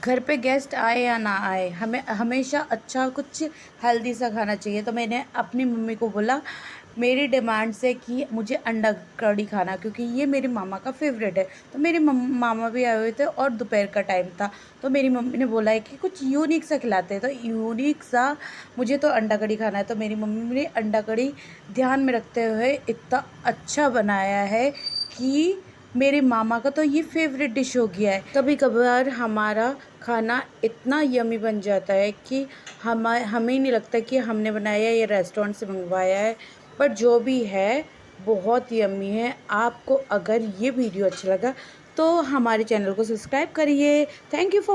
घर पे गेस्ट आए या ना आए, हमें हमेशा अच्छा कुछ हेल्दी सा खाना चाहिए। तो मैंने अपनी मम्मी को बोला, मेरी डिमांड से कि मुझे अंडा कड़ी खाना, क्योंकि ये मेरे मामा का फेवरेट है। तो मेरे मामा भी आए हुए थे और दोपहर का टाइम था। तो मेरी मम्मी ने बोला है कि कुछ यूनिक सा खिलाते हैं, तो यूनिक सा मुझे तो अंडा कड़ी खाना है। तो मेरी मम्मी ने अंडा कड़ी ध्यान में रखते हुए इतना अच्छा बनाया है कि मेरे मामा का तो ये फेवरेट डिश हो गया है। कभी कभार हमारा खाना इतना यमी बन जाता है कि हमें ही नहीं लगता कि हमने बनाया है या रेस्टोरेंट से मंगवाया है, पर जो भी है बहुत यमी है। आपको अगर ये वीडियो अच्छा लगा तो हमारे चैनल को सब्सक्राइब करिए। Thank you for